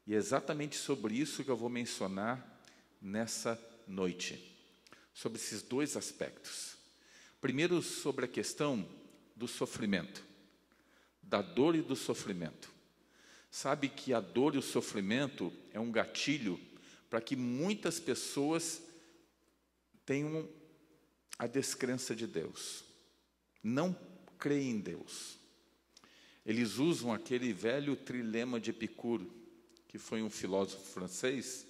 E é exatamente sobre isso que eu vou mencionar nessa noite, sobre esses dois aspectos. Primeiro, sobre a questão do sofrimento, da dor e do sofrimento. Sabe que a dor e o sofrimento é um gatilho para que muitas pessoas tenham a descrença de Deus, não creem em Deus. Eles usam aquele velho trilema de Epicuro, que foi um filósofo francês,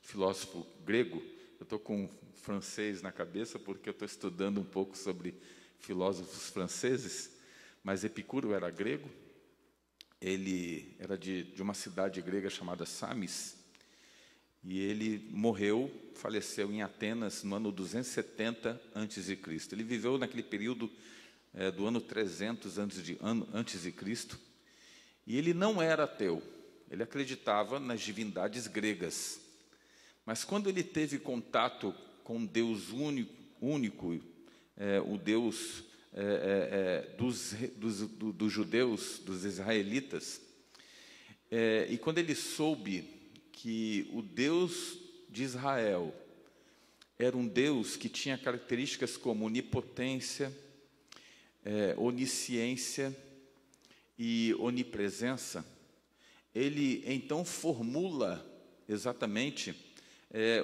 filósofo grego. Eu estou com francês na cabeça porque eu estou estudando um pouco sobre filósofos franceses, mas Epicuro era grego. Ele era de uma cidade grega chamada Samis, e ele faleceu em Atenas no ano 270 a.C. Ele viveu naquele período do ano 300 antes de Cristo, e ele não era ateu, ele acreditava nas divindades gregas, mas quando ele teve contato com Deus único, o Deus dos judeus, dos israelitas, e quando ele soube que o Deus de Israel era um Deus que tinha características como onipotência, onisciência e onipresença, ele então formula exatamente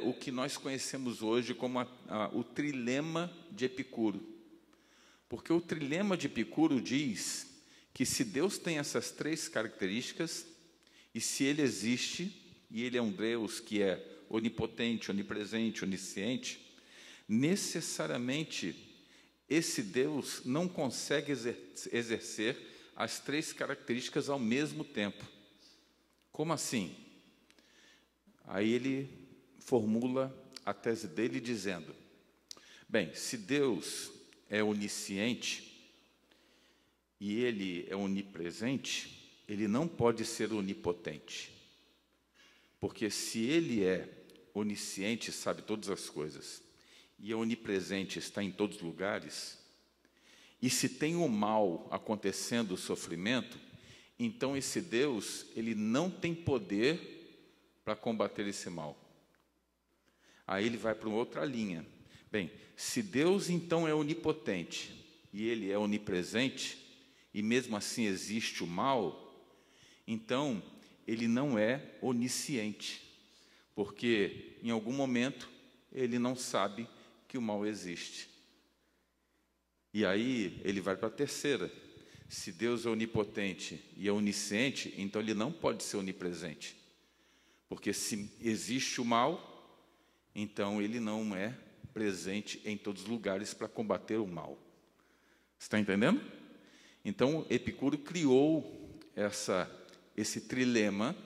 o que nós conhecemos hoje como o trilema de Epicuro. Porque o trilema de Epicuro diz que se Deus tem essas três características, e se Ele existe, e Ele é um Deus que é onipotente, onipresente, onisciente, necessariamente esse Deus não consegue exercer as três características ao mesmo tempo. Como assim? Aí ele formula a tese dele dizendo: bem, se Deus é onisciente e Ele é onipresente, Ele não pode ser onipotente. Porque se Ele é onisciente, sabe todas as coisas, e é onipresente, está em todos os lugares, e se tem o mal acontecendo, o sofrimento, então esse Deus, Ele não tem poder para combater esse mal. Aí ele vai para uma outra linha. Bem, se Deus então é onipotente, e Ele é onipresente, e mesmo assim existe o mal, então Ele não é onisciente, porque em algum momento Ele não sabe que o mal existe. E aí ele vai para a terceira. Se Deus é onipotente e é onisciente, então Ele não pode ser onipresente, porque se existe o mal, então Ele não é presente em todos os lugares para combater o mal. Está entendendo? Então Epicuro criou esse trilema,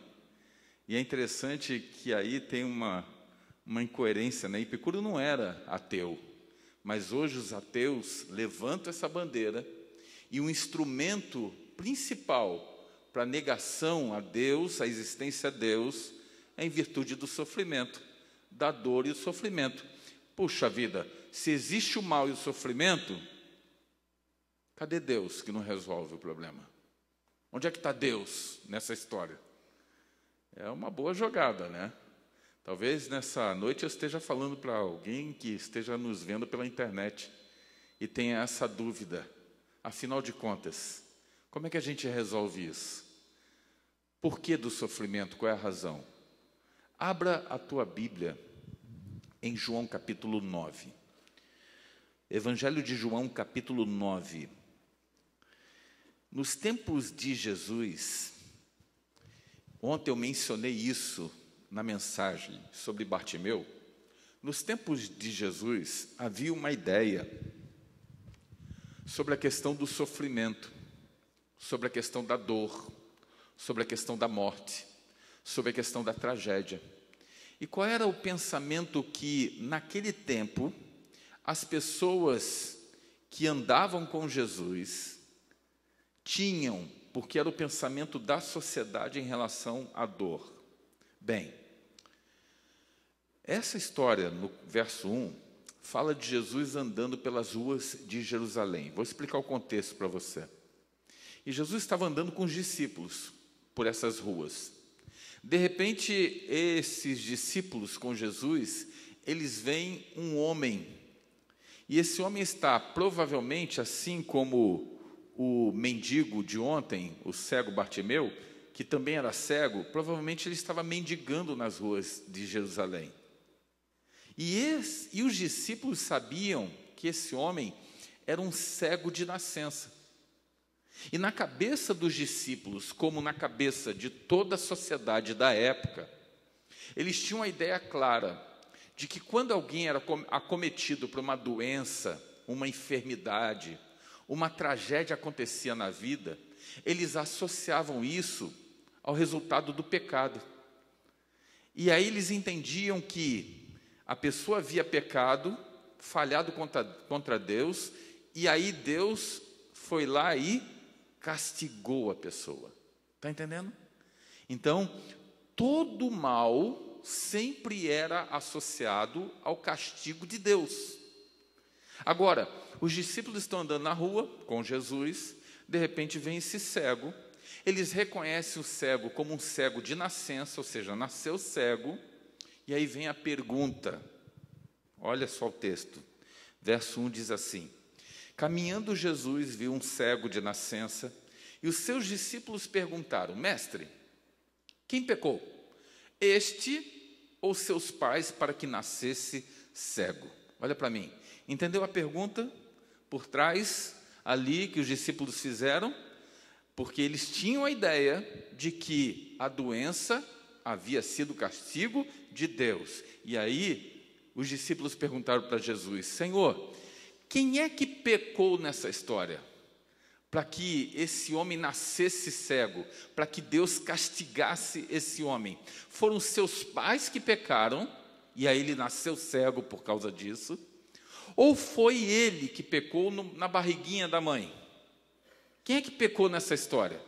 e é interessante que aí tem uma incoerência, né? Epicuro não era ateu, mas hoje os ateus levantam essa bandeira, e o instrumento principal para a negação a Deus, a existência a Deus, é em virtude do sofrimento, da dor e o sofrimento. Puxa vida, se existe o mal e o sofrimento, cadê Deus que não resolve o problema? Onde é que está Deus nessa história? É uma boa jogada, né? Talvez nessa noite eu esteja falando para alguém que esteja nos vendo pela internet e tenha essa dúvida. Afinal de contas, como é que a gente resolve isso? Por que do sofrimento? Qual é a razão? Abra a tua Bíblia em João capítulo 9. Evangelho de João capítulo 9. Nos tempos de Jesus, ontem eu mencionei isso na mensagem sobre Bartimeu. Nos tempos de Jesus, havia uma ideia sobre a questão do sofrimento, sobre a questão da dor, sobre a questão da morte, sobre a questão da tragédia. E qual era o pensamento que, naquele tempo, as pessoas que andavam com Jesus tinham, porque era o pensamento da sociedade em relação à dor? Bem, essa história, no verso 1, fala de Jesus andando pelas ruas de Jerusalém. Vou explicar o contexto para você. E Jesus estava andando com os discípulos por essas ruas. De repente, esses discípulos com Jesus, eles veem um homem. E esse homem está, provavelmente, assim como o mendigo de ontem, o cego Bartimeu, que também era cego, provavelmente ele estava mendigando nas ruas de Jerusalém. E os discípulos sabiam que esse homem era um cego de nascença. E na cabeça dos discípulos, como na cabeça de toda a sociedade da época, eles tinham a ideia clara de que quando alguém era acometido por uma doença, uma enfermidade, uma tragédia acontecia na vida, eles associavam isso ao resultado do pecado. E aí eles entendiam que a pessoa havia pecado, falhado contra Deus, e aí Deus foi lá e castigou a pessoa. Está entendendo? Então, todo mal sempre era associado ao castigo de Deus. Agora, os discípulos estão andando na rua com Jesus, de repente vem esse cego, eles reconhecem o cego como um cego de nascença, ou seja, nasceu cego, e aí vem a pergunta, olha só o texto, verso 1 diz assim: caminhando Jesus viu um cego de nascença, e os seus discípulos perguntaram: mestre, quem pecou? Este ou seus pais para que nascesse cego? Olha para mim, entendeu a pergunta por trás ali que os discípulos fizeram? Porque eles tinham a ideia de que a doença havia sido castigo de Deus. E aí os discípulos perguntaram para Jesus: Senhor, quem é que pecou nessa história? Para que esse homem nascesse cego, para que Deus castigasse esse homem. Foram seus pais que pecaram, e aí ele nasceu cego por causa disso? Ou foi ele que pecou na barriguinha da mãe? Quem é que pecou nessa história?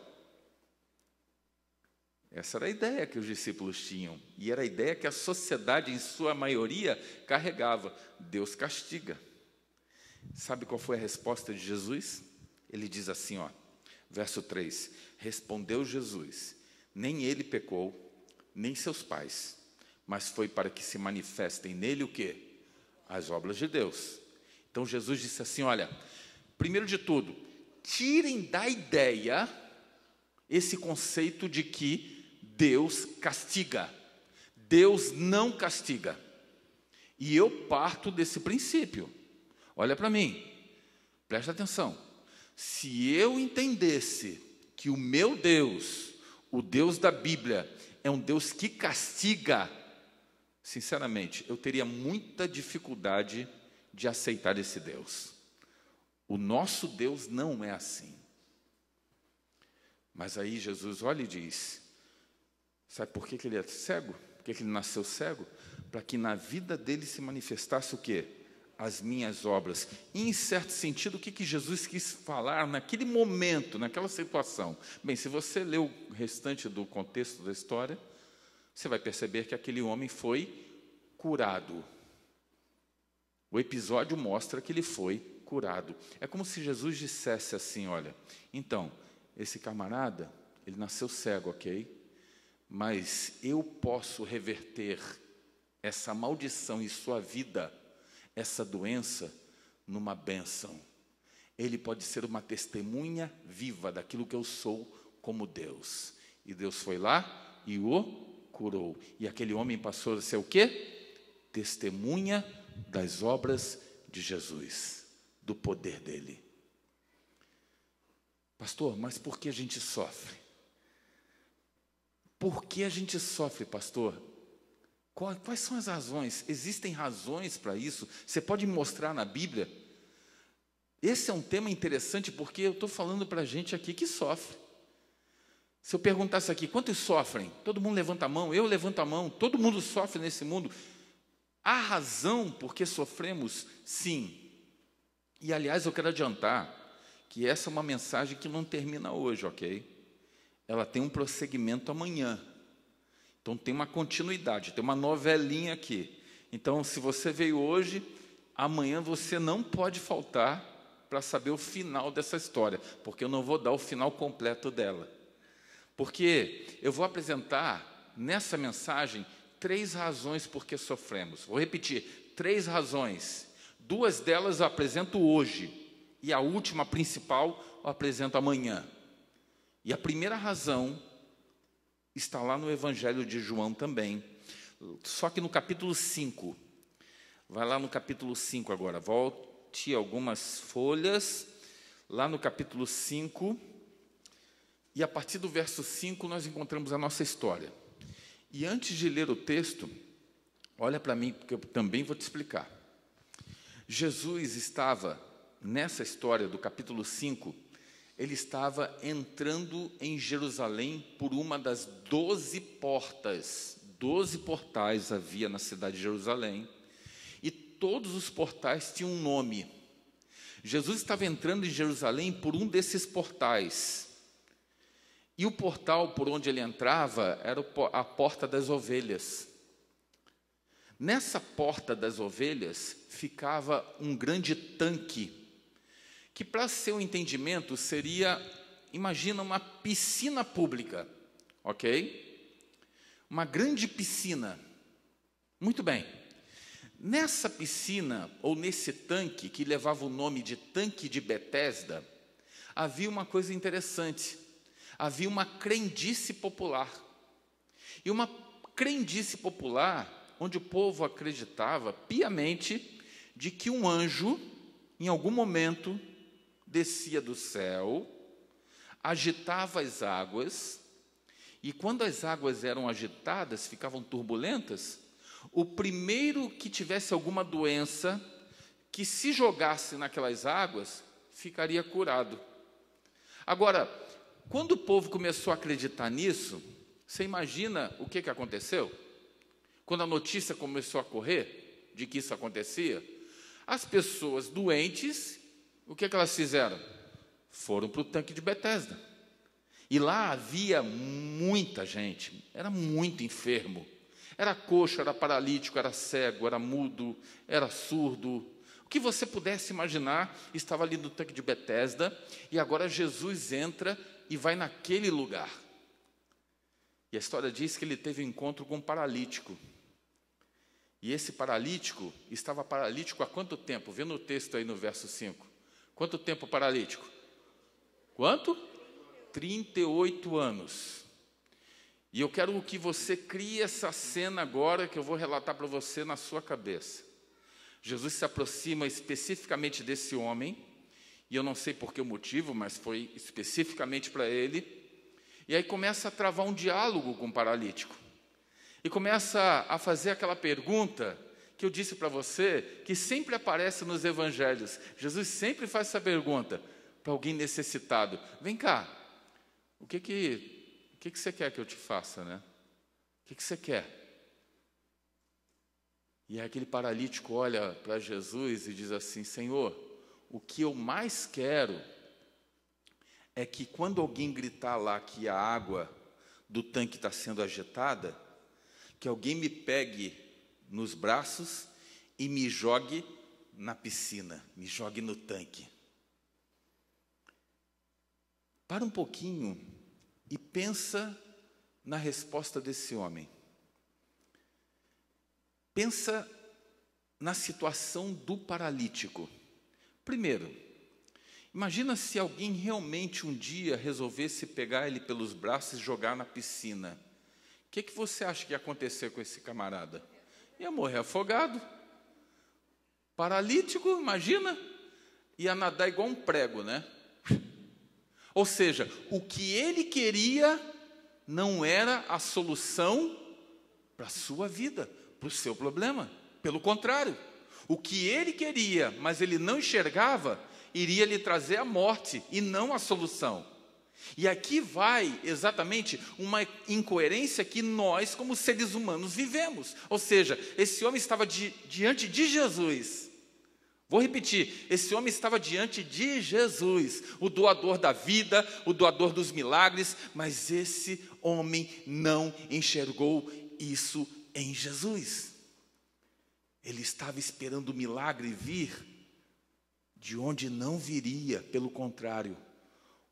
Essa era a ideia que os discípulos tinham, e era a ideia que a sociedade, em sua maioria, carregava. Deus castiga. Sabe qual foi a resposta de Jesus? Ele diz assim, ó, verso 3, respondeu Jesus, nem ele pecou, nem seus pais, mas foi para que se manifestem nele o quê? As obras de Deus. Então Jesus disse assim, olha, primeiro de tudo, tirem da ideia esse conceito de que Deus castiga. Deus não castiga. E eu parto desse princípio. Olha para mim, presta atenção. Se eu entendesse que o meu Deus, o Deus da Bíblia, é um Deus que castiga, sinceramente, eu teria muita dificuldade de aceitar esse Deus. O nosso Deus não é assim. Mas aí Jesus olha e diz, sabe por que ele é cego? Por que ele nasceu cego? Para que na vida dele se manifestasse o quê? As minhas obras. E, em certo sentido, o que Jesus quis falar naquele momento, naquela situação? Bem, se você ler o restante do contexto da história, você vai perceber que aquele homem foi curado. O episódio mostra que ele foi curado. É como se Jesus dissesse assim, olha, então, esse camarada, ele nasceu cego, ok? Mas eu posso reverter essa maldição em sua vida, essa doença, numa bênção. Ele pode ser uma testemunha viva daquilo que eu sou como Deus. E Deus foi lá e o curou. E aquele homem passou a ser o quê? Testemunha das obras de Jesus, do poder dele. Pastor, mas por que a gente sofre? Por que a gente sofre, pastor? Quais são as razões? Existem razões para isso? Você pode mostrar na Bíblia? Esse é um tema interessante porque eu estou falando para a gente aqui que sofre. Se eu perguntasse aqui, quantos sofrem? Todo mundo levanta a mão, eu levanto a mão, todo mundo sofre nesse mundo. Há razão por que sofremos? Sim. E, aliás, eu quero adiantar que essa é uma mensagem que não termina hoje, ok? Ela tem um prosseguimento amanhã. Então, tem uma continuidade, tem uma novelinha aqui. Então, se você veio hoje, amanhã você não pode faltar para saber o final dessa história, porque eu não vou dar o final completo dela. Porque eu vou apresentar nessa mensagem 3 razões por que sofremos. Vou repetir, 3 razões. 2 delas eu apresento hoje, e a última, principal, eu apresento amanhã. E a primeira razão está lá no Evangelho de João também, só que no capítulo 5. Vai lá no capítulo 5 agora, volte algumas folhas, lá no capítulo 5, e a partir do verso 5 nós encontramos a nossa história. E antes de ler o texto, olha para mim, porque eu também vou te explicar. Jesus estava, nessa história do capítulo 5, ele estava entrando em Jerusalém por uma das 12 portas. 12 portais havia na cidade de Jerusalém, e todos os portais tinham um nome. Jesus estava entrando em Jerusalém por um desses portais, e o portal por onde ele entrava era a porta das ovelhas. Nessa porta das ovelhas ficava um grande tanque, que, para seu entendimento, seria, imagina, uma piscina pública, ok? Uma grande piscina. Muito bem. Nessa piscina, ou nesse tanque, que levava o nome de Tanque de Betesda, havia uma coisa interessante. Havia uma crendice popular. E uma crendice popular, onde o povo acreditava piamente de que um anjo, em algum momento, descia do céu, agitava as águas, e quando as águas eram agitadas, ficavam turbulentas, o primeiro que tivesse alguma doença, que se jogasse naquelas águas, ficaria curado. Agora, quando o povo começou a acreditar nisso, você imagina o que aconteceu? Quando a notícia começou a correr de que isso acontecia, as pessoas doentes, o que elas fizeram? Foram para o tanque de Betesda. E lá havia muita gente, era muito enfermo. Era coxo, era paralítico, era cego, era mudo, era surdo. O que você pudesse imaginar estava ali no tanque de Betesda, e agora Jesus entra e vai naquele lugar. E a história diz que ele teve um encontro com um paralítico. E esse paralítico estava paralítico há quanto tempo? Vê no texto aí no verso 5. Quanto tempo paralítico? Quanto? 38 anos. E eu quero que você crie essa cena agora, que eu vou relatar para você na sua cabeça. Jesus se aproxima especificamente desse homem, e eu não sei por que o motivo, mas foi especificamente para ele, e aí começa a travar um diálogo com o paralítico, e começa a fazer aquela pergunta que eu disse para você, que sempre aparece nos evangelhos. Jesus sempre faz essa pergunta para alguém necessitado: vem cá, o que você quer que eu te faça, né? O que você quer? E aí aquele paralítico olha para Jesus e diz assim: Senhor, o que eu mais quero é que quando alguém gritar lá que a água do tanque está sendo agitada, que alguém me pegue nos braços e me jogue na piscina, me jogue no tanque. Para um pouquinho e pensa na resposta desse homem. Pensa na situação do paralítico. Primeiro, imagina se alguém realmente um dia resolvesse pegar ele pelos braços e jogar na piscina. O que você acha que ia acontecer com esse camarada? Ia morrer afogado. Paralítico, imagina? Ia nadar igual um prego, né? Ou seja, o que ele queria não era a solução para a sua vida, para o seu problema. Pelo contrário, o que ele queria, mas ele não enxergava, iria lhe trazer a morte e não a solução. E aqui vai exatamente uma incoerência que nós, como seres humanos, vivemos. Ou seja, esse homem estava diante de Jesus. Vou repetir, esse homem estava diante de Jesus, o doador da vida, o doador dos milagres, mas esse homem não enxergou isso em Jesus. Ele estava esperando o milagre vir de onde não viria, pelo contrário,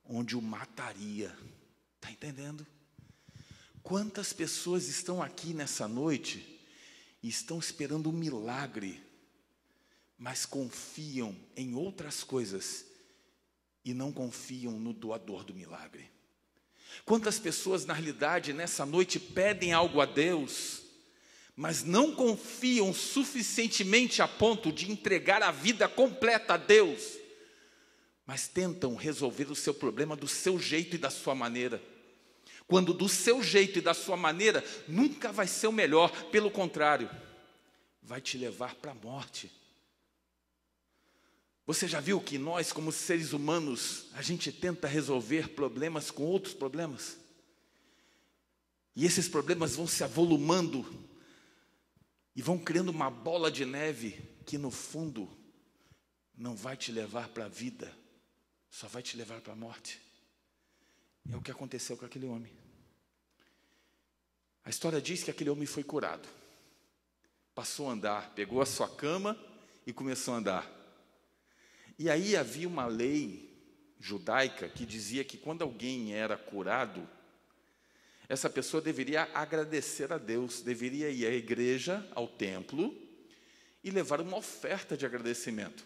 onde o mataria. Está entendendo? Quantas pessoas estão aqui nessa noite e estão esperando um milagre, mas confiam em outras coisas e não confiam no doador do milagre? Quantas pessoas, na realidade, nessa noite pedem algo a Deus, mas não confiam suficientemente a ponto de entregar a vida completa a Deus, mas tentam resolver o seu problema do seu jeito e da sua maneira, quando do seu jeito e da sua maneira nunca vai ser o melhor, pelo contrário, vai te levar para a morte. Você já viu que nós, como seres humanos, a gente tenta resolver problemas com outros problemas? E esses problemas vão se avolumando e vão criando uma bola de neve que, no fundo, não vai te levar para a vida, só vai te levar para a morte. É o que aconteceu com aquele homem. A história diz que aquele homem foi curado. Passou a andar, pegou a sua cama e começou a andar. E aí havia uma lei judaica que dizia que quando alguém era curado, essa pessoa deveria agradecer a Deus, deveria ir à igreja, ao templo, e levar uma oferta de agradecimento.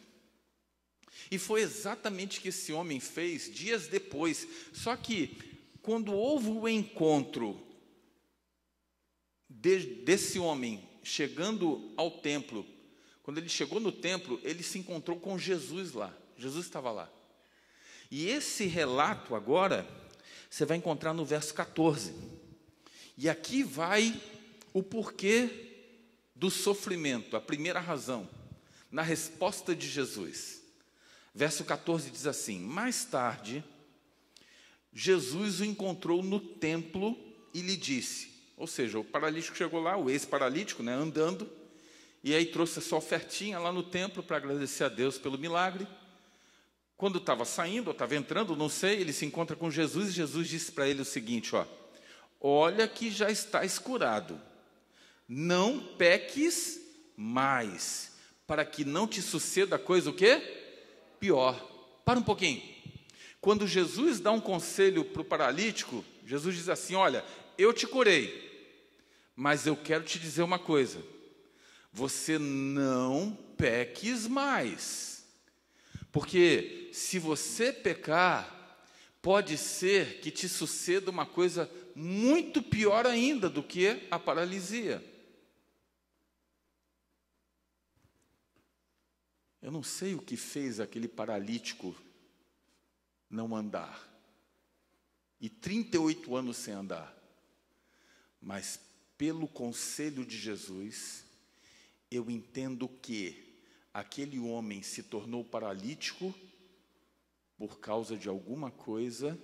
E foi exatamente o que esse homem fez dias depois. Só que, quando houve o encontro desse homem chegando ao templo, quando ele chegou no templo, ele se encontrou com Jesus lá. Jesus estava lá. E esse relato agora, você vai encontrar no verso 14. E aqui vai o porquê do sofrimento, a primeira razão, na resposta de Jesus. Verso 14 diz assim: mais tarde, Jesus o encontrou no templo e lhe disse, ou seja, o paralítico chegou lá, o ex-paralítico, andando, e aí trouxe a sua ofertinha lá no templo para agradecer a Deus pelo milagre. Quando estava saindo, ou estava entrando, não sei, ele se encontra com Jesus, e Jesus disse para ele o seguinte, olha que já estás curado, não peques mais, para que não te suceda coisa o quê? Pior. Para um pouquinho. Quando Jesus dá um conselho para o paralítico, Jesus diz assim, olha, eu te curei, mas eu quero te dizer uma coisa, você não peques mais, porque se você pecar, pode ser que te suceda uma coisa muito pior ainda do que a paralisia. Eu não sei o que fez aquele paralítico não andar, e 38 anos sem andar, mas pelo conselho de Jesus, eu entendo que aquele homem se tornou paralítico por causa de alguma coisa,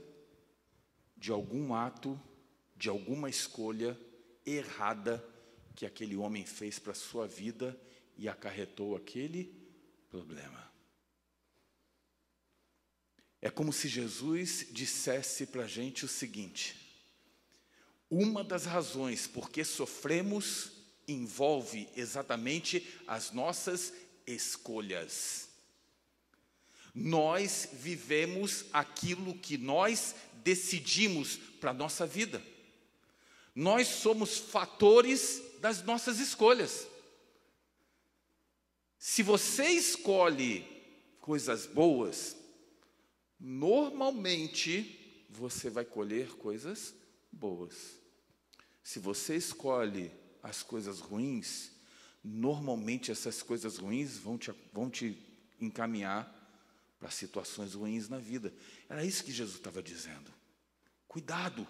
de algum ato, de alguma escolha errada que aquele homem fez para a sua vida e acarretou aquele problema. É como se Jesus dissesse para a gente o seguinte: uma das razões por que sofremos envolve exatamente as nossas escolhas. Nós vivemos aquilo que nós decidimos para a nossa vida. Nós somos fatores das nossas escolhas. Se você escolhe coisas boas, normalmente você vai colher coisas boas. Se você escolhe as coisas ruins, normalmente essas coisas ruins vão te encaminhar para situações ruins na vida. Era isso que Jesus estava dizendo. Cuidado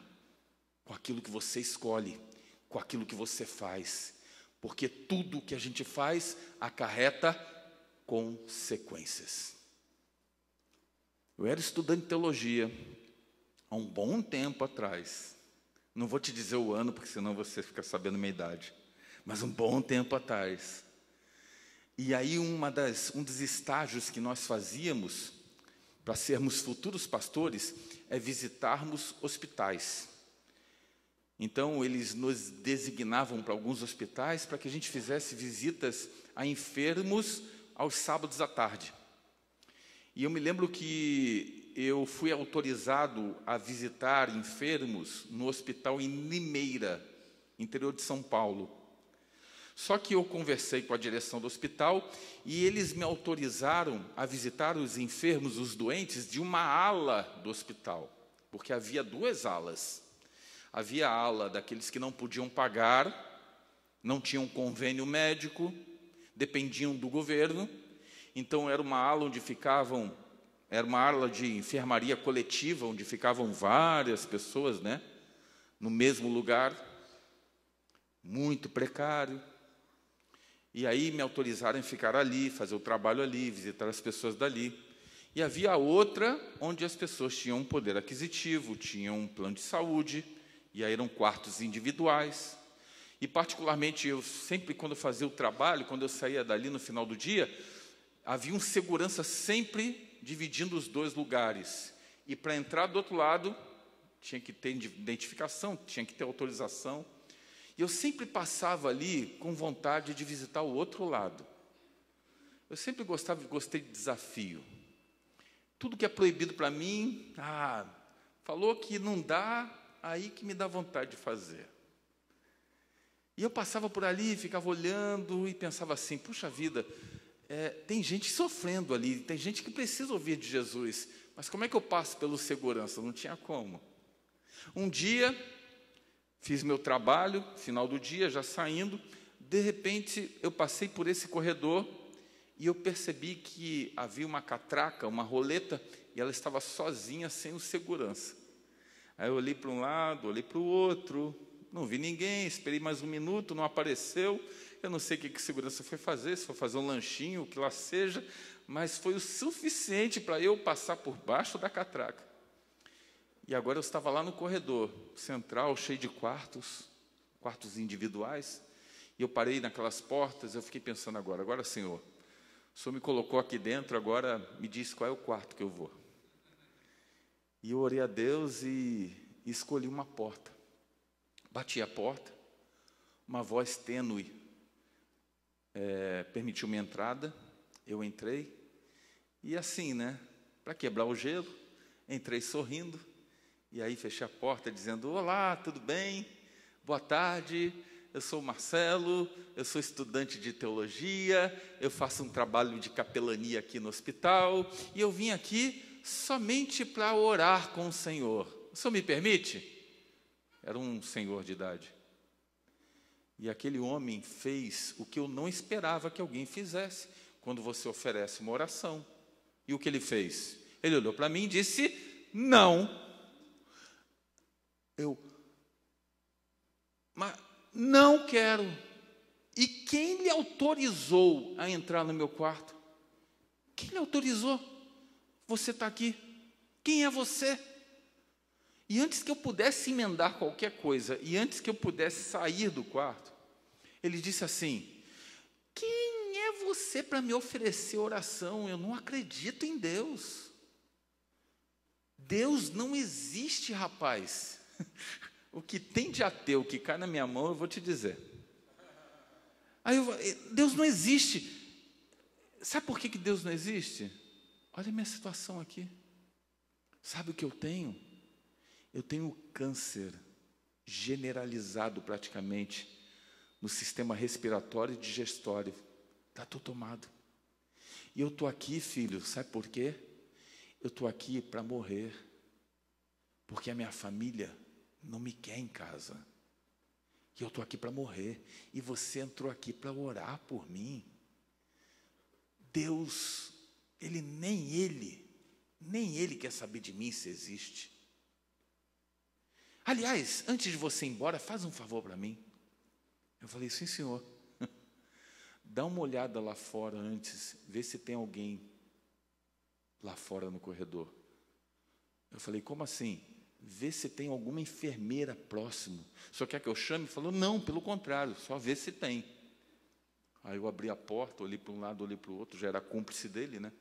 com aquilo que você escolhe, com aquilo que você faz, porque tudo que a gente faz acarreta consequências. Eu era estudante de teologia há um bom tempo atrás. Não vou te dizer o ano, porque senão você fica sabendo a minha idade. Mas um bom tempo atrás. E aí um dos estágios que nós fazíamos para sermos futuros pastores é visitarmos hospitais. Então eles nos designavam para alguns hospitais para que a gente fizesse visitas a enfermos aos sábados à tarde. E eu me lembro que eu fui autorizado a visitar enfermos no hospital em Limeira, interior de São Paulo. Só que eu conversei com a direção do hospital e eles me autorizaram a visitar os enfermos, os doentes, de uma ala do hospital, porque havia duas alas. Havia a ala daqueles que não podiam pagar, não tinham convênio médico, dependiam do governo. Então era uma ala era uma ala de enfermaria coletiva, onde ficavam várias pessoas, né, no mesmo lugar, muito precário. E aí me autorizaram a ficar ali, fazer o trabalho ali, visitar as pessoas dali. E havia outra onde as pessoas tinham um poder aquisitivo, tinham um plano de saúde, e aí eram quartos individuais. E particularmente eu sempre, quando fazia o trabalho, quando eu saía dali no final do dia, havia um segurança sempre dividindo os dois lugares. E para entrar do outro lado, tinha que ter identificação, tinha que ter autorização. E eu sempre passava ali com vontade de visitar o outro lado. Eu sempre gostei de desafio. Tudo que é proibido para mim, falou que não dá, aí que me dá vontade de fazer. E eu passava por ali, ficava olhando e pensava assim, puxa vida, tem gente sofrendo ali, tem gente que precisa ouvir de Jesus, mas como é que eu passo pelo segurança? Não tinha como. Um dia, fiz meu trabalho, final do dia, já saindo, de repente eu passei por esse corredor e eu percebi que havia uma catraca, uma roleta, e ela estava sozinha, sem o segurança. Aí eu olhei para um lado, olhei para o outro, não vi ninguém, esperei mais um minuto, não apareceu. Eu não sei o que a segurança foi fazer, se foi fazer um lanchinho, o que lá seja, mas foi o suficiente para eu passar por baixo da catraca. E agora eu estava lá no corredor central, cheio de quartos individuais, e eu parei naquelas portas, eu fiquei pensando agora, Senhor, o Senhor me colocou aqui dentro, agora me diz qual é o quarto que eu vou. E eu orei a Deus e escolhi uma porta. Bati a porta, uma voz tênue permitiu minha entrada, eu entrei, e assim, né, para quebrar o gelo, entrei sorrindo, e aí fechei a porta dizendo, olá, tudo bem? Boa tarde, eu sou o Marcelo, eu sou estudante de teologia, eu faço um trabalho de capelania aqui no hospital, e eu vim aqui somente para orar com o Senhor. O Senhor me permite? Era um senhor de idade. E aquele homem fez o que eu não esperava que alguém fizesse, quando você oferece uma oração. E o que ele fez? Ele olhou para mim e disse, não. Mas não quero. E quem lhe autorizou a entrar no meu quarto? Quem lhe autorizou? Você está aqui. Quem é você? E antes que eu pudesse emendar qualquer coisa, e antes que eu pudesse sair do quarto, ele disse assim, quem é você para me oferecer oração? Eu não acredito em Deus. Deus não existe, rapaz. O que tem de ateu que cai na minha mão, eu vou te dizer. Deus não existe. Sabe por que Deus não existe? Olha a minha situação aqui. Sabe o que eu tenho? Eu tenho câncer generalizado praticamente no sistema respiratório e digestório. Está tudo tomado. E eu estou aqui, filho, sabe por quê? Eu estou aqui para morrer. Porque a minha família não me quer em casa. E eu estou aqui para morrer. E você entrou aqui para orar por mim. Deus, nem ele quer saber de mim se existe. Aliás, antes de você ir embora, faz um favor para mim. Eu falei, sim, senhor. Dá uma olhada lá fora antes, vê se tem alguém lá fora no corredor. Eu falei, como assim? Vê se tem alguma enfermeira próximo. Só quer que eu chame? Ele falou, não, pelo contrário, só vê se tem. Aí eu abri a porta, olhei para um lado, olhei para o outro, já era cúmplice dele, né?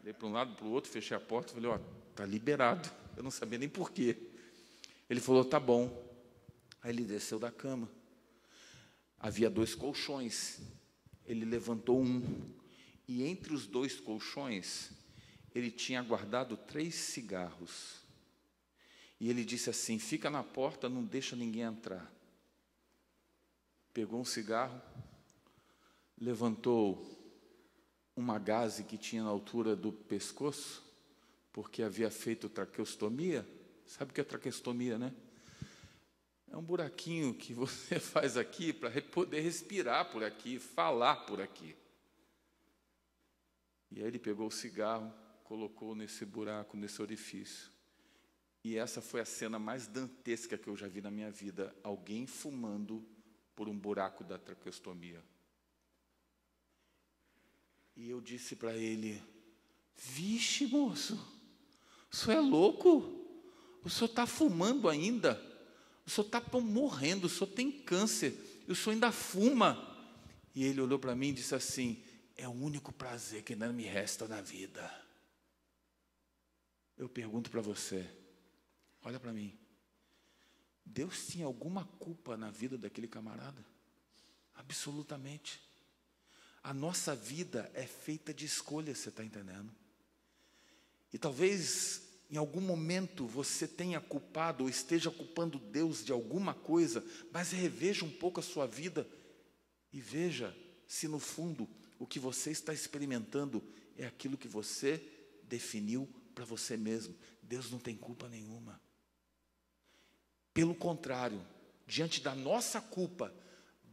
Olhei para um lado, para o outro, fechei a porta, falei, está liberado. Eu não sabia nem por quê. Ele falou, tá bom. Aí ele desceu da cama. Havia 2 colchões. Ele levantou um. E entre os 2 colchões, ele tinha guardado 3 cigarros. E ele disse assim: fica na porta, não deixa ninguém entrar. Pegou um cigarro, levantou uma gaze que tinha na altura do pescoço, porque havia feito traqueostomia. Sabe o que é traqueostomia, né? É um buraquinho que você faz aqui para poder respirar por aqui, falar por aqui. E aí ele pegou o cigarro, colocou nesse buraco, nesse orifício. E essa foi a cena mais dantesca que eu já vi na minha vida. Alguém fumando por um buraco da traqueostomia. E eu disse para ele: vixe, moço, o senhor é louco? O senhor está fumando ainda? O senhor está morrendo, o senhor tem câncer, e o senhor ainda fuma. E ele olhou para mim e disse assim: é o único prazer que ainda me resta na vida. Eu pergunto para você, olha para mim, Deus tinha alguma culpa na vida daquele camarada? Absolutamente. A nossa vida é feita de escolhas, você está entendendo? E talvez em algum momento você tenha culpado ou esteja culpando Deus de alguma coisa, mas reveja um pouco a sua vida e veja se no fundo o que você está experimentando é aquilo que você definiu para você mesmo. Deus não tem culpa nenhuma. Pelo contrário, diante da nossa culpa,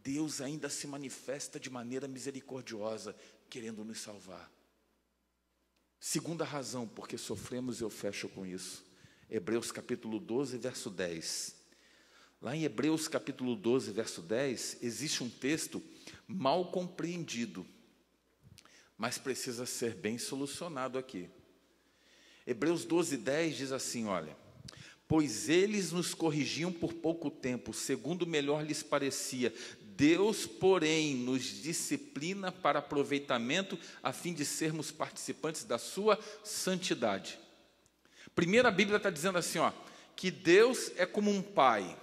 Deus ainda se manifesta de maneira misericordiosa, querendo nos salvar. Segunda razão porque sofremos, eu fecho com isso. Hebreus capítulo 12, verso 10. Lá em Hebreus capítulo 12, verso 10, existe um texto mal compreendido, mas precisa ser bem solucionado aqui. Hebreus 12, 10 diz assim, olha: pois eles nos corrigiam por pouco tempo, segundo melhor lhes parecia. Deus, porém, nos disciplina para aproveitamento, a fim de sermos participantes da sua santidade. Primeiro, a Bíblia está dizendo assim, ó, que Deus é como um pai.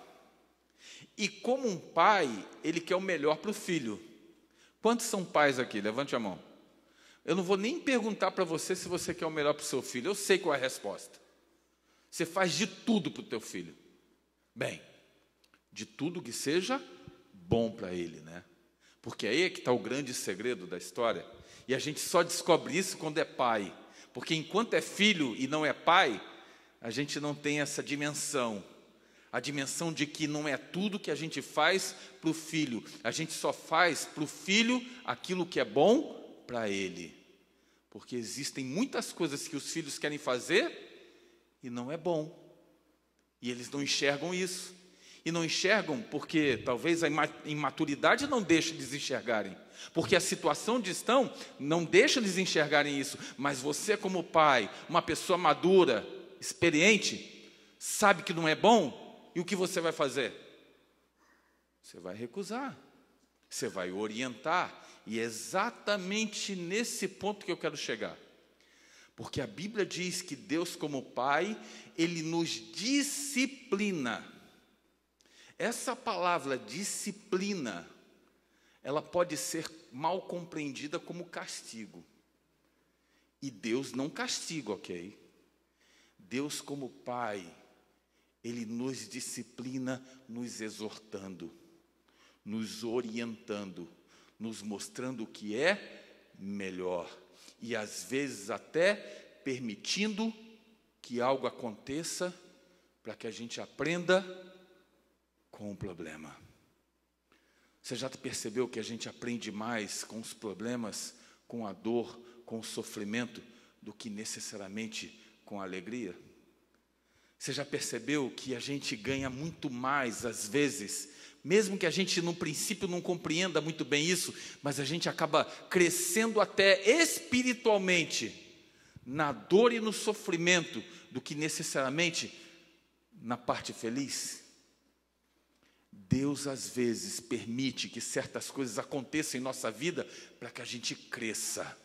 E como um pai, Ele quer o melhor para o filho. Quantos são pais aqui? Levante a mão. Eu não vou nem perguntar para você se você quer o melhor para o seu filho. Eu sei qual é a resposta. Você faz de tudo para o teu filho. Bem, de tudo que seja bom para ele, né? Porque aí é que está o grande segredo da história. E a gente só descobre isso quando é pai. Porque enquanto é filho e não é pai, a gente não tem essa dimensão. A dimensão de que não é tudo que a gente faz para o filho. A gente só faz para o filho aquilo que é bom para ele. Porque existem muitas coisas que os filhos querem fazer e não é bom. E eles não enxergam isso. E não enxergam porque talvez a imaturidade não deixe eles enxergarem. Porque a situação onde estão não deixa eles enxergarem isso. Mas você, como pai, uma pessoa madura, experiente, sabe que não é bom. E o que você vai fazer? Você vai recusar. Você vai orientar. E é exatamente nesse ponto que eu quero chegar. Porque a Bíblia diz que Deus, como pai, Ele nos disciplina. Essa palavra disciplina, ela pode ser mal compreendida como castigo. E Deus não castiga, ok? Deus, como pai, Ele nos disciplina, nos exortando, nos orientando, nos mostrando o que é melhor. E às vezes até permitindo que algo aconteça para que a gente aprenda com o problema. Você já percebeu que a gente aprende mais com os problemas, com a dor, com o sofrimento, do que necessariamente com a alegria? Você já percebeu que a gente ganha muito mais, às vezes, mesmo que a gente no princípio não compreenda muito bem isso, mas a gente acaba crescendo até espiritualmente na dor e no sofrimento, do que necessariamente na parte feliz? Deus às vezes permite que certas coisas aconteçam em nossa vida para que a gente cresça.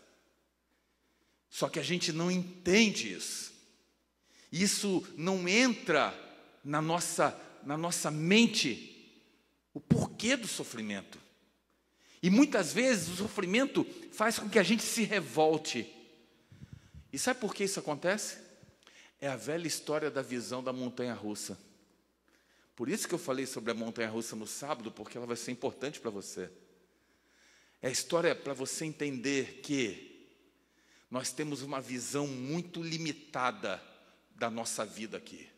Só que a gente não entende isso. Isso não entra na nossa mente, o porquê do sofrimento. E muitas vezes o sofrimento faz com que a gente se revolte. E sabe por que isso acontece? É a velha história da visão da montanha-russa. Por isso que eu falei sobre a montanha-russa no sábado, porque ela vai ser importante para você. É a história para você entender que nós temos uma visão muito limitada da nossa vida aqui.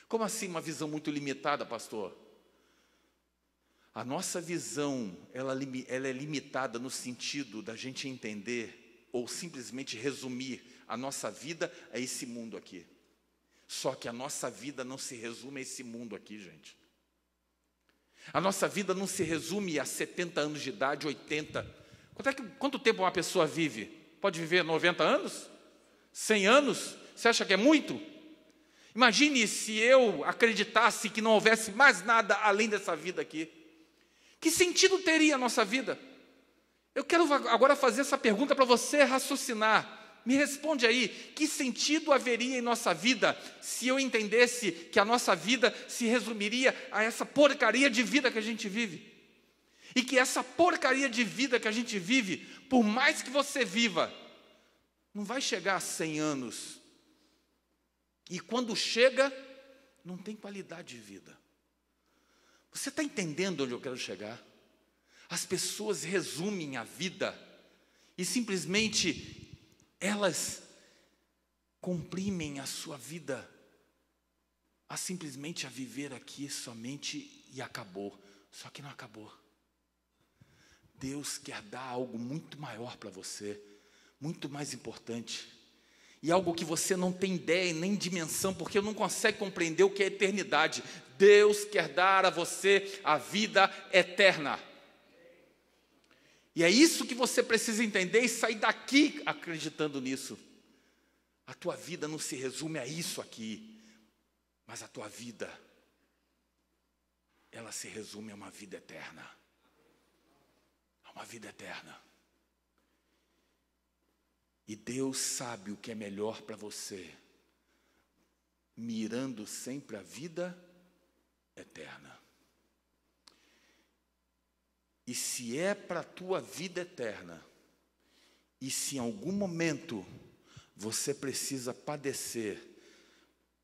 Como assim uma visão muito limitada, pastor? A nossa visão, ela é limitada no sentido da gente entender ou simplesmente resumir a nossa vida a esse mundo aqui. Só que a nossa vida não se resume a esse mundo aqui, gente. A nossa vida não se resume a 70 anos de idade, 80. Quanto tempo uma pessoa vive? Pode viver 90 anos? 100 anos? Você acha que é muito? Imagine se eu acreditasse que não houvesse mais nada além dessa vida aqui. Que sentido teria a nossa vida? Eu quero agora fazer essa pergunta para você raciocinar. Me responde aí, que sentido haveria em nossa vida se eu entendesse que a nossa vida se resumiria a essa porcaria de vida que a gente vive? E que essa porcaria de vida que a gente vive, por mais que você viva, não vai chegar a 100 anos. E quando chega, não tem qualidade de vida. Você está entendendo onde eu quero chegar? As pessoas resumem a vida e simplesmente elas comprimem a sua vida a simplesmente a viver aqui somente e acabou. Só que não acabou. Deus quer dar algo muito maior para você, muito mais importante. E algo que você não tem ideia nem dimensão, porque não consegue compreender o que é eternidade. Deus quer dar a você a vida eterna. E é isso que você precisa entender e sair daqui acreditando nisso. A tua vida não se resume a isso aqui, mas a tua vida, ela se resume a uma vida eterna. A uma vida eterna. E Deus sabe o que é melhor para você, mirando sempre a vida eterna. E se é para a tua vida eterna, e se em algum momento você precisa padecer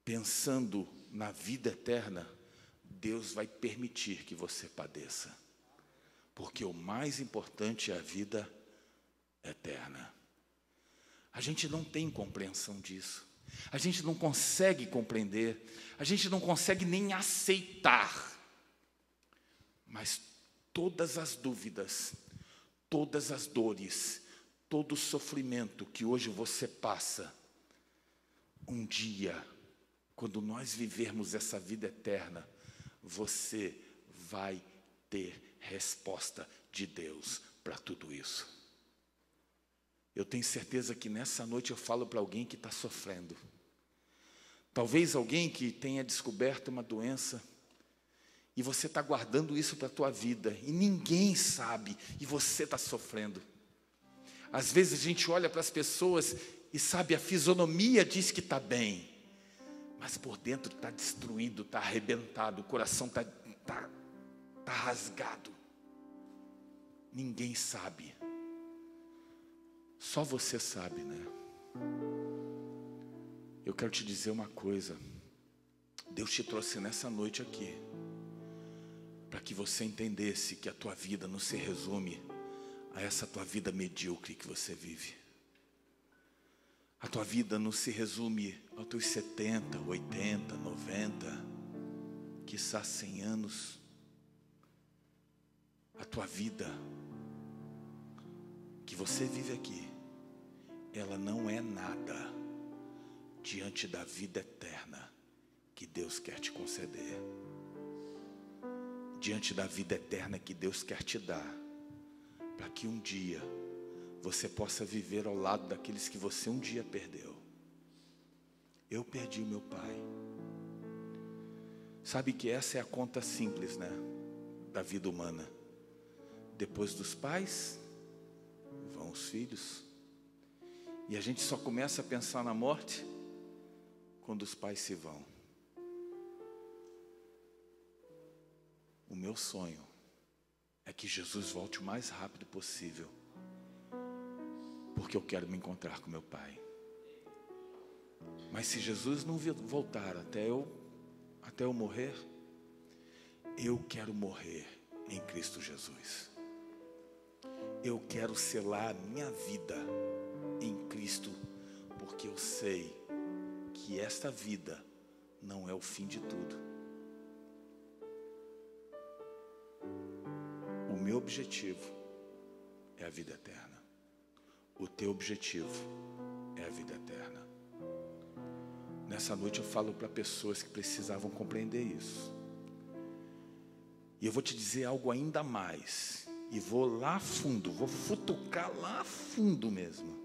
pensando na vida eterna, Deus vai permitir que você padeça. Porque o mais importante é a vida eterna. A gente não tem compreensão disso. A gente não consegue compreender. A gente não consegue nem aceitar. Mas todas as dúvidas, todas as dores, todo o sofrimento que hoje você passa, um dia, quando nós vivermos essa vida eterna, você vai ter resposta de Deus para tudo isso. Eu tenho certeza que nessa noite eu falo para alguém que está sofrendo. Talvez alguém que tenha descoberto uma doença, e você está guardando isso para a tua vida, e ninguém sabe, e você está sofrendo. Às vezes a gente olha para as pessoas e sabe, a fisionomia diz que está bem, mas por dentro está destruído, está arrebentado, o coração está rasgado. Ninguém sabe. Só você sabe, né? Eu quero te dizer uma coisa. Deus te trouxe nessa noite aqui para que você entendesse que a tua vida não se resume a essa tua vida medíocre que você vive. A tua vida não se resume aos teus 70, 80, 90, quiçá 100 anos. A tua vida que você vive aqui, ela não é nada diante da vida eterna que Deus quer te conceder. Diante da vida eterna que Deus quer te dar, para que um dia você possa viver ao lado daqueles que você um dia perdeu. Eu perdi meu pai. Sabe que essa é a conta simples, né, da vida humana. Depois dos pais, vão os filhos. E a gente só começa a pensar na morte quando os pais se vão. O meu sonho é que Jesus volte o mais rápido possível, porque eu quero me encontrar com meu pai. Mas se Jesus não voltar até eu morrer, eu quero morrer em Cristo Jesus. Eu quero selar a minha vida em Cristo, porque eu sei que esta vida não é o fim de tudo. O meu objetivo é a vida eterna. O teu objetivo é a vida eterna. Nessa noite eu falo para pessoas que precisavam compreender isso. E eu vou te dizer algo ainda mais. E vou lá fundo, vou futucar lá fundo mesmo.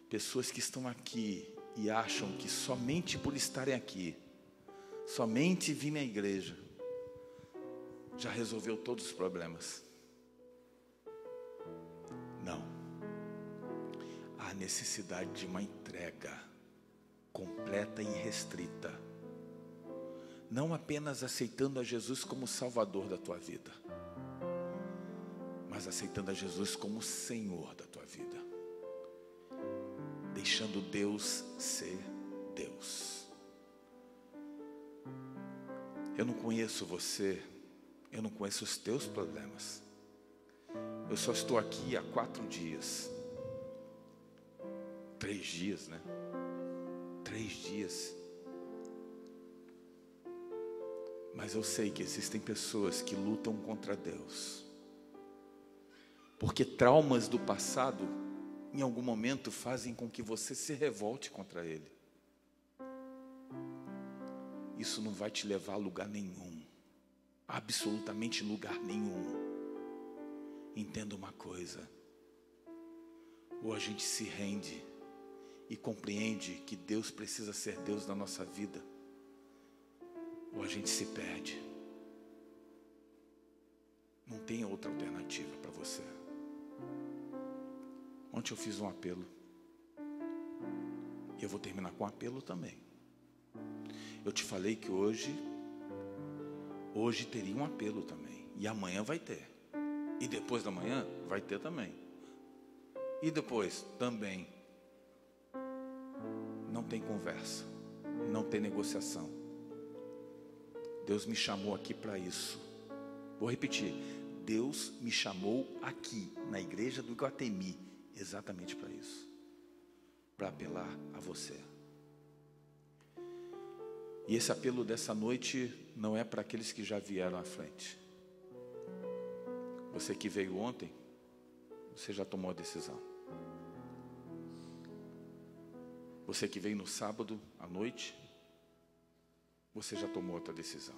Pessoas que estão aqui e acham que somente por estarem aqui, somente vir na igreja, já resolveu todos os problemas. Não. Há necessidade de uma entrega completa e restrita. Não apenas aceitando a Jesus como Salvador da tua vida, mas aceitando a Jesus como Senhor da tua vida. Deixando Deus ser Deus. Eu não conheço você, eu não conheço os teus problemas. Eu só estou aqui há 4 dias. 3 dias, né? 3 dias. Mas eu sei que existem pessoas que lutam contra Deus. Porque traumas do passado, em algum momento, fazem com que você se revolte contra Ele. Isso não vai te levar a lugar nenhum. Absolutamente lugar nenhum. Entenda uma coisa. Ou a gente se rende e compreende que Deus precisa ser Deus na nossa vida, ou a gente se perde. Não tem outra alternativa para você. Ontem eu fiz um apelo. E eu vou terminar com um apelo também. Eu te falei que hoje teria um apelo também. E amanhã vai ter. E depois da manhã vai ter também. E depois também. Não tem conversa. Não tem negociação. Deus me chamou aqui para isso. Vou repetir. Deus me chamou aqui, na igreja do Iguatemi, exatamente para isso. Para apelar a você. E esse apelo dessa noite não é para aqueles que já vieram à frente. Você que veio ontem, você já tomou a decisão. Você que veio no sábado à noite, você já tomou outra decisão.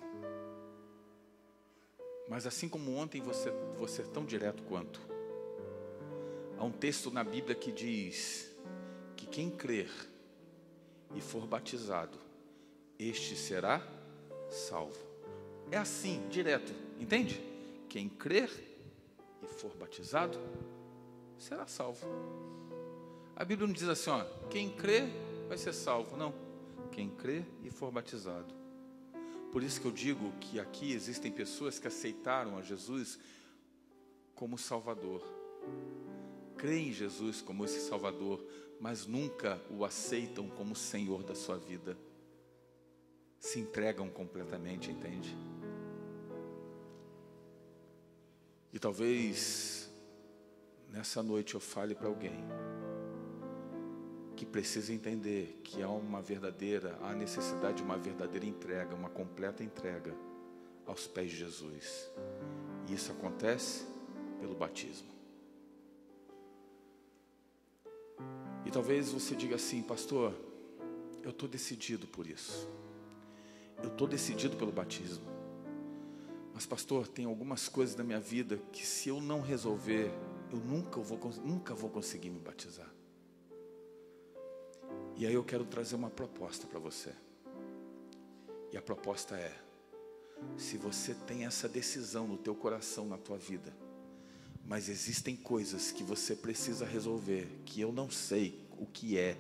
Mas assim como ontem, você é tão direto quanto. Há um texto na Bíblia que diz que quem crer e for batizado, este será salvo. É assim, direto, entende? Quem crer e for batizado, será salvo. A Bíblia não diz assim, ó, quem crer vai ser salvo. Não, quem crer e for batizado. Por isso que eu digo que aqui existem pessoas que aceitaram a Jesus como Salvador. Creem em Jesus como esse Salvador, mas nunca o aceitam como Senhor da sua vida. Se entregam completamente, entende? E talvez nessa noite eu fale para alguém que precisa entender que há necessidade de uma verdadeira entrega, uma completa entrega aos pés de Jesus. E isso acontece pelo batismo. E talvez você diga assim, pastor, eu estou decidido por isso. Eu estou decidido pelo batismo. Mas pastor, tem algumas coisas na minha vida que se eu não resolver, eu nunca vou conseguir me batizar. E aí eu quero trazer uma proposta para você. E a proposta é, se você tem essa decisão no teu coração, na tua vida, mas existem coisas que você precisa resolver, que eu não sei o que é,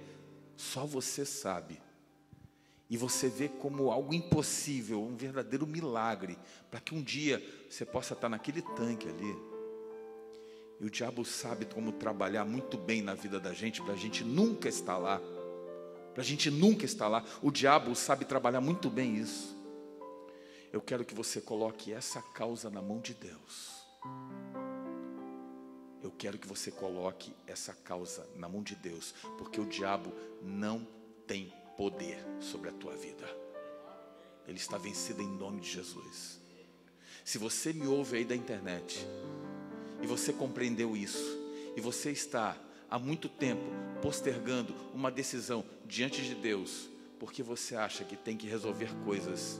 só você sabe. E você vê como algo impossível, um verdadeiro milagre, para que um dia você possa estar naquele tanque ali. E o diabo sabe como trabalhar muito bem na vida da gente, para a gente nunca estar lá. para a gente nunca estar lá. O diabo sabe trabalhar muito bem isso. Eu quero que você coloque essa causa na mão de Deus. Eu quero que você coloque essa causa na mão de Deus, porque o diabo não tem poder sobre a tua vida. Ele está vencido em nome de Jesus. Se você me ouve aí da internet e você compreendeu isso, e você está há muito tempo postergando uma decisão diante de Deus, porque você acha que tem que resolver coisas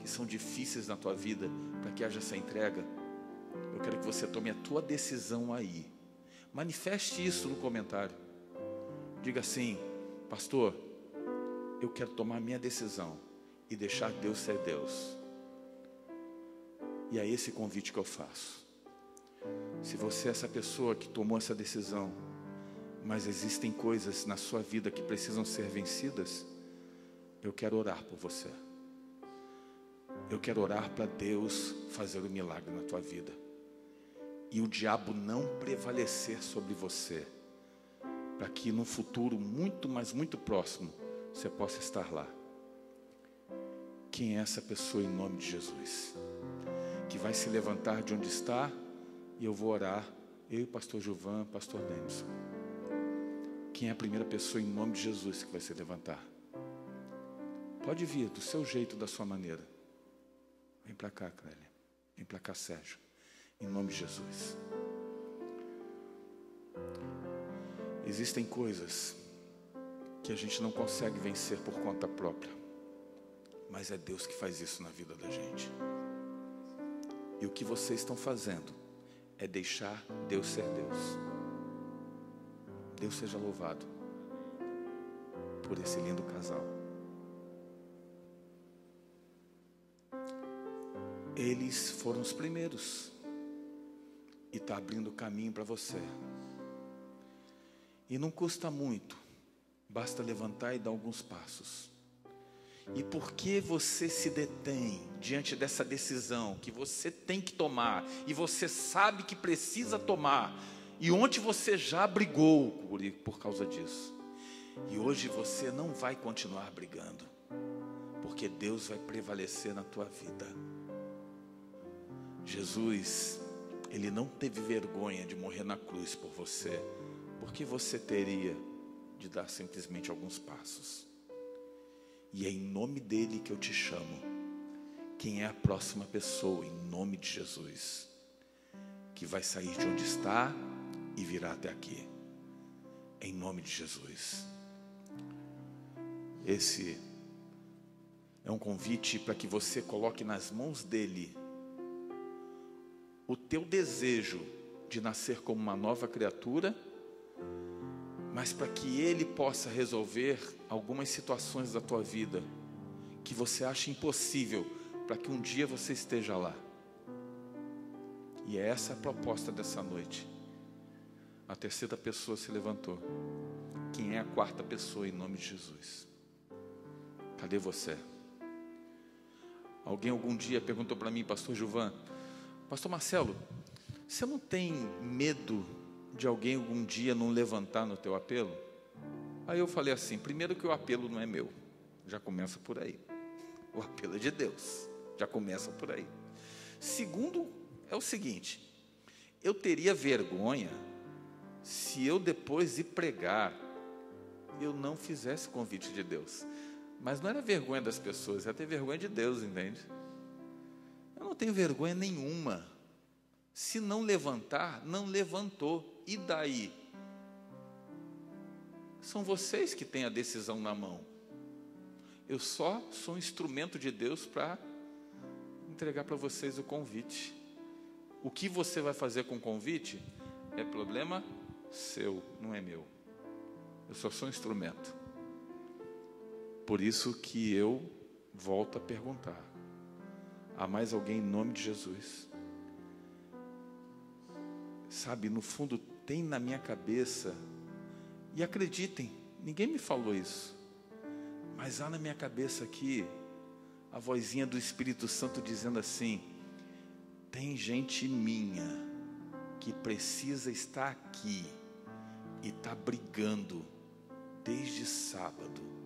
que são difíceis na tua vida para que haja essa entrega, eu quero que você tome a tua decisão aí. Manifeste isso no comentário. Diga assim: pastor, eu quero tomar a minha decisão e deixar Deus ser Deus. E é esse convite que eu faço. Se você é essa pessoa que tomou essa decisão, mas existem coisas na sua vida que precisam ser vencidas, eu quero orar por você. Eu quero orar para Deus fazer o milagre na tua vida. E o diabo não prevalecer sobre você, para que no futuro muito, mas muito próximo, você possa estar lá. Quem é essa pessoa em nome de Jesus? Que vai se levantar de onde está, e eu vou orar, eu e o pastor Gilvan, pastor Denison. Quem é a primeira pessoa em nome de Jesus que vai se levantar? Pode vir, do seu jeito, da sua maneira. Vem para cá, Clélia. Vem para cá, Sérgio. Em nome de Jesus. Existem coisas que a gente não consegue vencer por conta própria, mas é Deus que faz isso na vida da gente. E o que vocês estão fazendo é deixar Deus ser Deus. Deus seja louvado por esse lindo casal. Eles foram os primeiros e está abrindo caminho para você. E não custa muito, basta levantar e dar alguns passos. E por que você se detém diante dessa decisão que você tem que tomar, e você sabe que precisa tomar, e ontem você já brigou por causa disso, e hoje você não vai continuar brigando, porque Deus vai prevalecer na tua vida. Jesus, Ele não teve vergonha de morrer na cruz por você. Por que você teria de dar simplesmente alguns passos? E é em nome dele que eu te chamo. Quem é a próxima pessoa, em nome de Jesus, que vai sair de onde está e virá até aqui? Em nome de Jesus. Esse é um convite para que você coloque nas mãos dele o teu desejo de nascer como uma nova criatura, mas para que ele possa resolver algumas situações da tua vida que você acha impossível, para que um dia você esteja lá. E é essa a proposta dessa noite. A terceira pessoa se levantou. Quem é a quarta pessoa em nome de Jesus? Cadê você? Alguém algum dia perguntou para mim, pastor Gilvan: pastor Marcelo, você não tem medo de alguém algum dia não levantar no teu apelo? Aí eu falei assim: primeiro que o apelo não é meu, já começa por aí. O apelo é de Deus, já começa por aí. Segundo, é o seguinte: eu teria vergonha se eu depois de pregar eu não fizesse convite de Deus. Mas não era vergonha das pessoas, era ter vergonha de Deus, entende? Eu não tenho vergonha nenhuma. Se não levantar, não levantou. E daí? São vocês que têm a decisão na mão. Eu só sou um instrumento de Deus para entregar para vocês o convite. O que você vai fazer com o convite é problema seu, não é meu. Eu só sou um instrumento. Por isso que eu volto a perguntar: há mais alguém em nome de Jesus? Sabe, no fundo tem na minha cabeça, e acreditem, ninguém me falou isso, mas há na minha cabeça aqui a vozinha do Espírito Santo dizendo assim: tem gente minha que precisa estar aqui e está brigando desde sábado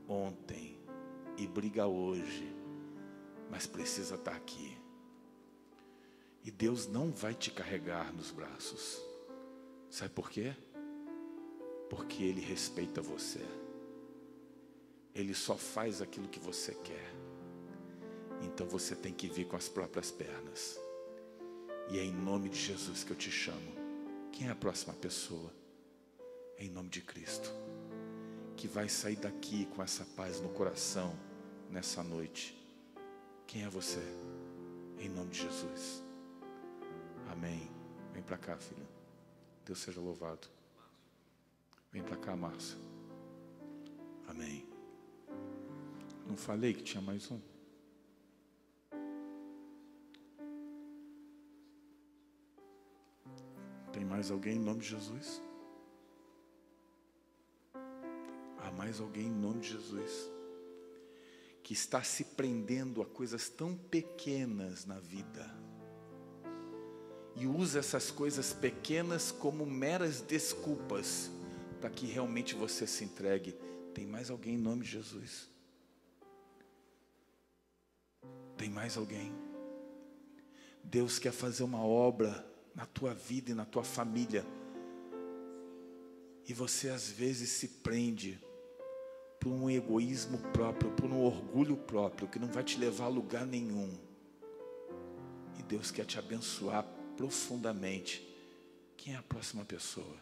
ontem e briga hoje, mas precisa estar aqui. E Deus não vai te carregar nos braços. Sabe por quê? Porque Ele respeita você. Ele só faz aquilo que você quer. Então você tem que vir com as próprias pernas. E é em nome de Jesus que eu te chamo. Quem é a próxima pessoa? É em nome de Cristo, que vai sair daqui com essa paz no coração nessa noite. Quem é você? Em nome de Jesus. Amém. Vem para cá, filho. Deus seja louvado. Vem para cá, Márcia. Amém. Não falei que tinha mais um? Tem mais alguém em nome de Jesus? Há mais alguém em nome de Jesus que está se prendendo a coisas tão pequenas na vida e usa essas coisas pequenas como meras desculpas para que realmente você se entregue? Tem mais alguém em nome de Jesus? Tem mais alguém? Deus quer fazer uma obra na tua vida e na tua família, e você às vezes se prende por um egoísmo próprio, por um orgulho próprio, que não vai te levar a lugar nenhum. E Deus quer te abençoar profundamente. Quem é a próxima pessoa?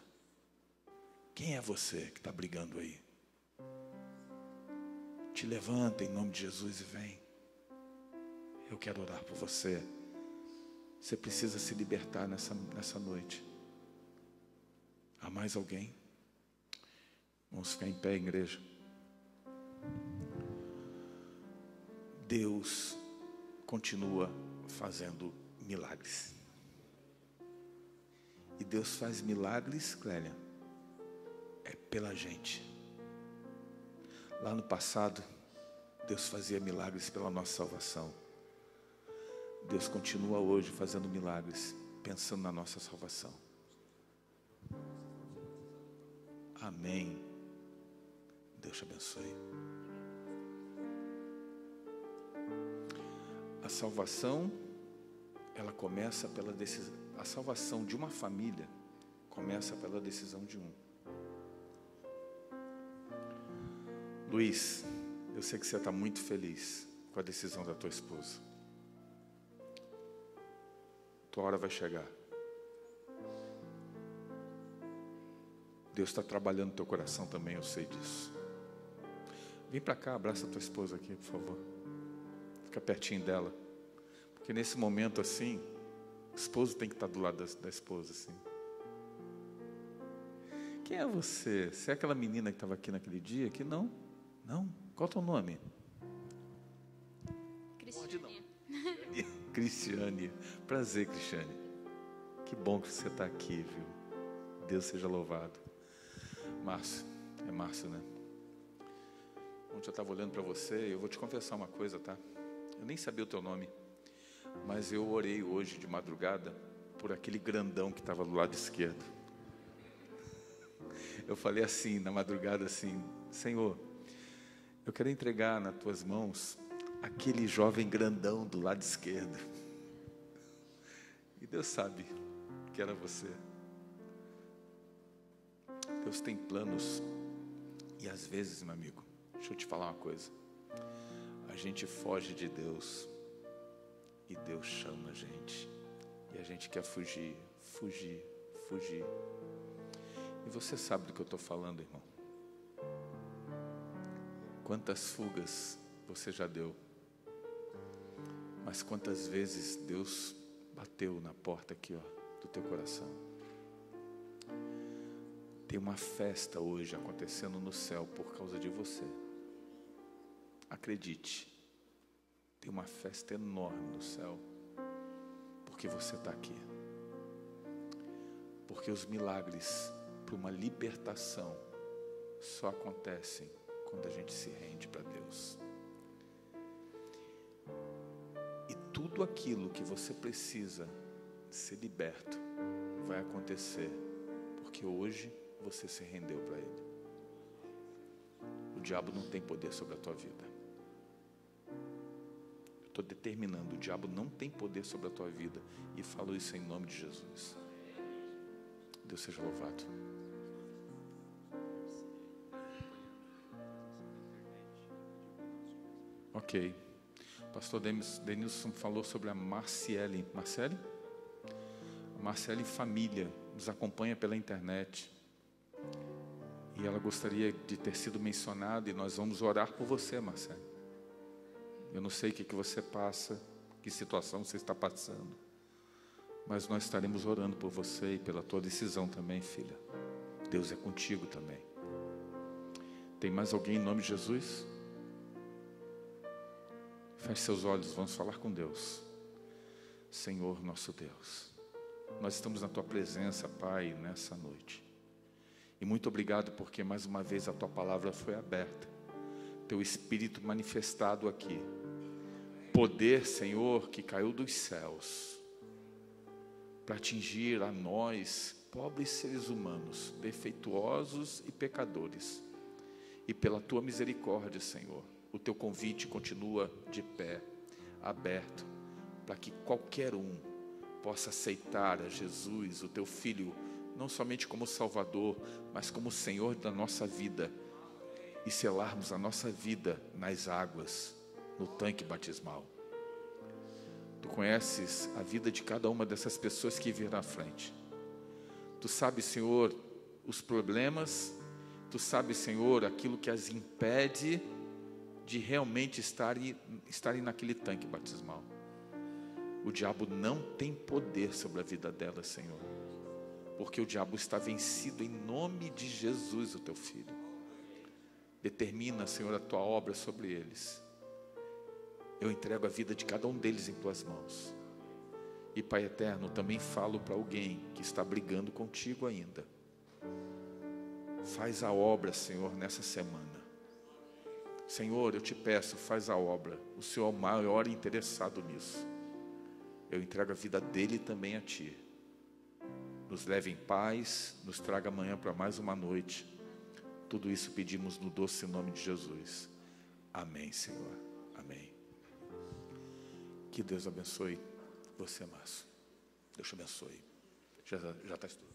Quem é você que está brigando aí? Te levanta em nome de Jesus e vem. Eu quero orar por você. Você precisa se libertar nessa noite. Há mais alguém? Vamos ficar em pé, igreja. Deus continua fazendo milagres. E Deus faz milagres, Clélia, é pela gente. Lá no passado, Deus fazia milagres pela nossa salvação. Deus continua hoje fazendo milagres, pensando na nossa salvação. Amém. Deus te abençoe. A salvação, ela começa pela decisão. A salvação de uma família começa pela decisão de um. Luiz, eu sei que você está muito feliz com a decisão da tua esposa. Tua hora vai chegar. Deus está trabalhando no teu coração também, eu sei disso. Vem para cá, abraça a tua esposa aqui, por favor. Fica pertinho dela. Porque nesse momento assim, o esposo tem que estar do lado da esposa assim. Quem é você? Você é aquela menina que estava aqui naquele dia? Que não? Não? Qual é o teu nome? Cristiane. Cristiane. Prazer, Cristiane. Que bom que você está aqui, viu? Deus seja louvado. Márcio. É Márcio, né? Ontem eu estava olhando para você e eu vou te confessar uma coisa, tá? Eu nem sabia o teu nome, mas eu orei hoje de madrugada por aquele grandão que estava do lado esquerdo. Eu falei assim, na madrugada assim: Senhor, eu quero entregar nas tuas mãos aquele jovem grandão do lado esquerdo. E Deus sabe que era você. Deus tem planos. E às vezes, meu amigo, deixa eu te falar uma coisa, a gente foge de Deus e Deus chama a gente, e a gente quer fugir. E você sabe do que eu estou falando, irmão. Quantas fugas você já deu, mas quantas vezes Deus bateu na porta aqui, ó, do teu coração. Tem uma festa hoje acontecendo no céu por causa de você. Acredite, tem uma festa enorme no céu porque você está aqui. Porque os milagres para uma libertação só acontecem quando a gente se rende para Deus. E tudo aquilo que você precisa ser liberto vai acontecer porque hoje você se rendeu para Ele. diabo não tem poder sobre a tua vida. Estou determinando, o diabo não tem poder sobre a tua vida. E falo isso em nome de Jesus. Deus seja louvado. Ok. Pastor Denilson falou sobre a Marciele. Marciele? Marciele Família nos acompanha pela internet. E ela gostaria de ter sido mencionada e nós vamos orar por você, Marciele. Eu não sei o que você passa, que situação você está passando, mas nós estaremos orando por você e pela tua decisão também, filha. Deus é contigo também. Tem mais alguém em nome de Jesus? Feche seus olhos, vamos falar com Deus. Senhor nosso Deus, nós estamos na tua presença, Pai, nessa noite. E muito obrigado porque mais uma vez a tua palavra foi aberta. Teu Espírito manifestado aqui. Poder, Senhor, que caiu dos céus para atingir a nós, pobres seres humanos, defeituosos e pecadores. E pela tua misericórdia, Senhor, o teu convite continua de pé, aberto, para que qualquer um possa aceitar a Jesus, o teu Filho, não somente como Salvador, mas como Senhor da nossa vida, e selarmos a nossa vida nas águas, no tanque batismal. Tu conheces a vida de cada uma dessas pessoas que virão à frente. Tu sabes, Senhor, os problemas, Tu sabes, Senhor, aquilo que as impede de realmente estarem naquele tanque batismal. O diabo não tem poder sobre a vida delas, Senhor, porque o diabo está vencido em nome de Jesus, o teu Filho. Determina, Senhor, a tua obra sobre eles. Eu entrego a vida de cada um deles em tuas mãos. E Pai eterno, também falo para alguém que está brigando contigo ainda. Faz a obra, Senhor, nessa semana. Senhor, eu te peço, faz a obra. O Senhor é o maior interessado nisso. Eu entrego a vida dele também a Ti. Nos leve em paz, nos traga amanhã para mais uma noite. Tudo isso pedimos no doce nome de Jesus. Amém, Senhor. Amém. Que Deus abençoe você, Márcio. Deus te abençoe. Já está estudando.